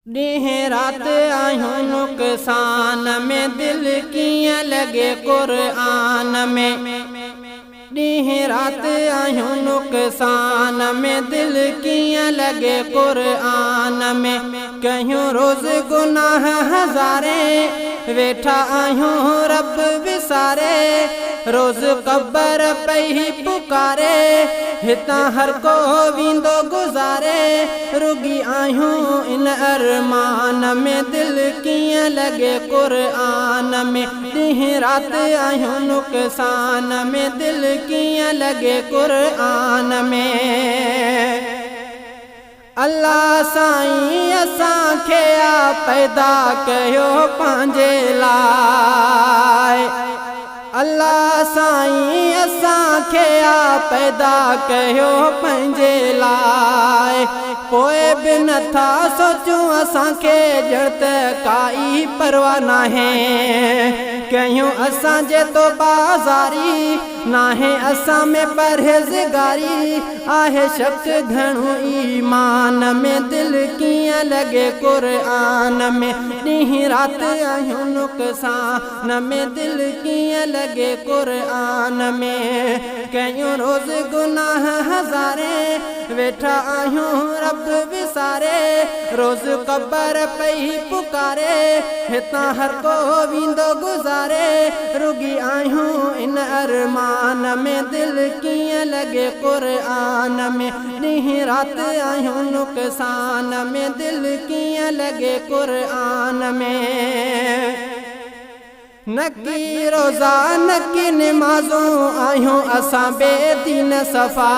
ॾींह रात आहियूं नुक़सान में दिल कीअं लॻे क़ुरान में। ॾींह रात आहियूं नुक़सान में दिल कीअं लॻे क़ुरान में। कयूं रोज़ गुनाह हज़ारे वेठा आहियूं रब विसारे। रोज़ क़बर पई पुकारे हितां हर को वींदो गुज़ारे। रुगी आहियूं इन अरमान में दिल कीअं लॻे क़ुरान में। ॾींह रात आहियूं नुक़सान में दिल कीअं लॻे क़ुरान में। अल्लाह साईं असांखे आ पैदा कयो पंहिंजे लाइ। अल्लाह साईं असांखे आ पैदा कयो पंहिंजे लाइ। पोइ बि नथा सोचूं असांखे ॼण त काई परवाह नाहे। कयूं असांजे तो बाज़ारी नाहे असां में परहेज़गारी। आहे शक घणो ईमान में दिल कीअं लॻे क़ुरान में। ॾींह रात आहियूं नुक़सान में दिल कीअं लॻे क़ुरान में। कयूं रोज़ गुनाह हज़ारे वेठा आहियूं रब विसारे। रोज़ क़बर पई पुकारे हितां हर को वींदो गुज़ारे। रुगी आहियूं इन अरमान में दिल कीअं लॻे क़ुरान में। ॾींह रात आहियूं नुक़सान में दिल कीअं लॻे क़ुरान में। नकी रोज़ा नकी निमाज़ूं आहियूं असां बेदीन सफ़ा।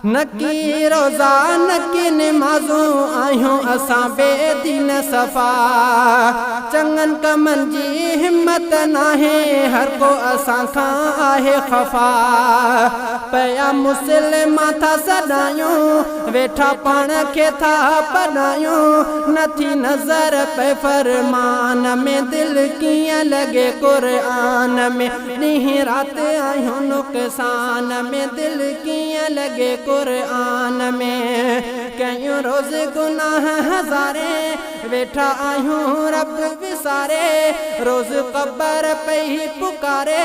नकी रोज़ा नकी निमाज़ूं आहियूं असां बेदीन सफ़ा। चङनि कमनि जी हिम्मत नाहे हर को असां खां आहे ख़फ़ा। पया मुस्लिमा था सॾायूं वेठा पाण खे था पढ़ायूं। नथी नज़र पे फरमान में दिल कीअं लॻे क़ुरान में। ॾींह रात आहियूं नुक़सान में दिल कीअं लॻे क़ुरान में। कयूं रोज़ गुनाह हज़ारे वेठा आहियूं रब विसारे। रोज़ क़बर पई पुकारे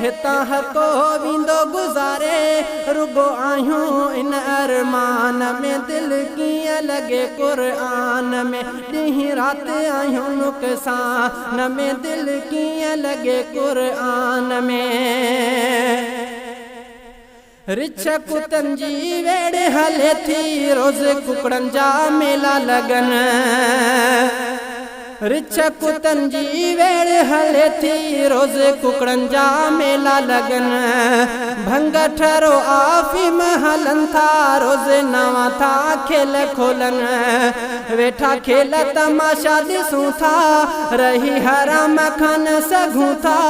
हितां हर को वींदो गुज़ारे। रुगो आहियूं इन अरमान में दिल कीअं लॻे क़ुरान में। ॾींह रात आहियूं नुक़सान में दिल कीअं लॻे क़ुरान में। रिछ कुतनि जी वेड़ हले थी रोज़ कुकड़नि जा मेला लगन। रिछ कुतनि जी वेड़ हले थी रोज़ कुकड़नि जा मेला लगन। भंग ठरो आफ़ीम हलन था रोज़ नवां था खेल खोलन। वेठा खेल तमाशा ॾिसूं था रही हराम खान सघूं था।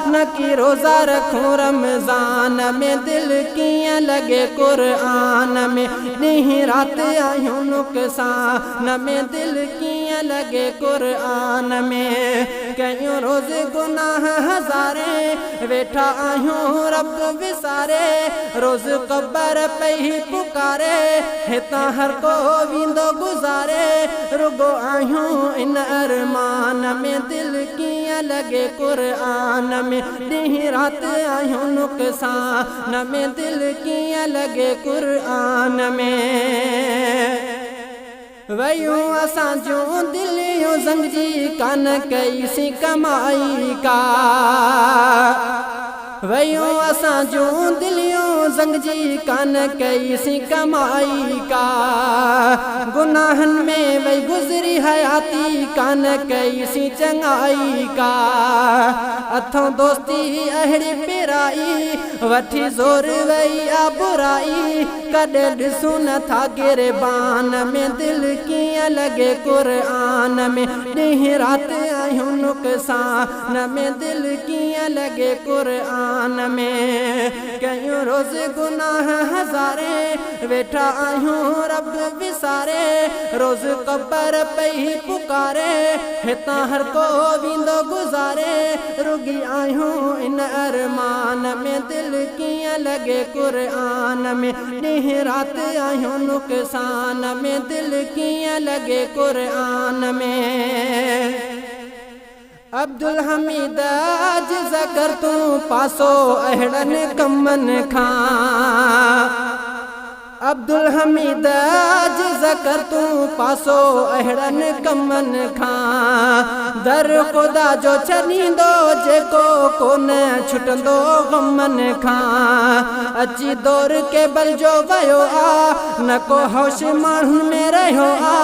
नकी रोज़ा रखूं रमज़ान में दिल कीअं लॻे क़ुरान में। ॾींह रात आहियूं नुक़सान में दिल कीअं लॻे क़ुरान में। कयूं रोज़ गुनाह हज़ारे वेठा आहियूं रब विसारे। रोज़ क़बर पई पुकारे हितां हर को वींदो गुज़ारे। रुगो आहियूं इन अरमान में दिल कीअं लॻे क़ुरान में। ॾींह रात आहियूं नुक़सान में दिल कीअं लॻे क़ुरान में। वयूं असां जूं दिलियूं ज़ंग जी कान कईसीं कमाई का। वयूं असां जूं दिलियूं ज़ंग जी कान कईसीं कमाई का। गुनाहनि में वही गुज़री हयाती कान कईसीं चङाई का। अथों दोस्ती अहिड़ी पिराई वठी ज़ोर वई आ बुराई। कॾहिं ॾिसूं नथा गिरबान में दिल कीअं लॻे क़ुरान में। ॾींह रात आयूं नुक़सान में दिल कीअं लॻे क़ुरान में। कयूं रोज़ गुनाह हज़ारे वेठा आयूं रब विसारे, रोज़ क़बर पई पुकारे हितां हर को वेंदो गुज़ारे। रुगी आयूं इन अरमान में दिल कीअं लॻे क़ुरान में। ॾींहुं राति आयूं नुक़सान में दिल कीअं लॻे क़ुरान में। अब्दुल हमीद आजिज़ कर तूं पासो अहिड़नि कमनि खां। अब्दुल हमीद आजिज़ कर तूं पासो अहिड़नि कमनि खां। दर ख़ुदा जो छॾींदो जेको कोन छुटंदो ग़मनि खां। अची दौर के बल जो वियो आ न को होश माण्हुनि में रहियो आ।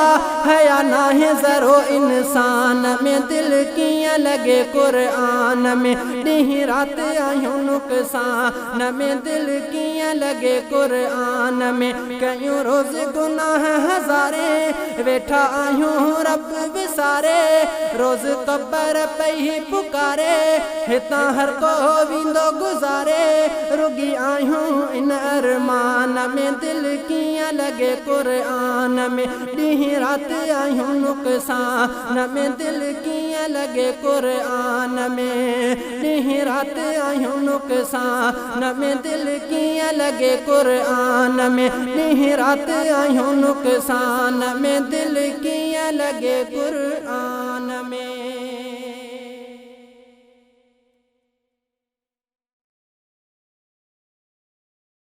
हया नाहे ज़रो इंसान में दिल कीअं लॻे क़ुरान में। ॾींहुं राति आयूं नुक़सान में दिल कीअं लॻे क़ुरान में। कयूं रोज़ गुनाह हज़ारे वेठा आयूं रब विसारे, रोज़ क़बर पई पुकारे हितां हर को वेंदो गुज़ारे। रुगी आयूं इन अरमान में दिल कीअं लॻे क़ुरान में। ॾींहुं राति आयूं नुक़सान में दिल कीअं लॻे क़ुरान में। ॾींहुं राति आयूं नुक़सान में दिल कीअं लॻे क़ुरान में। ॾींहुं राति आयूं नुक़सान में दिल कीअं लॻे क़ुरान में।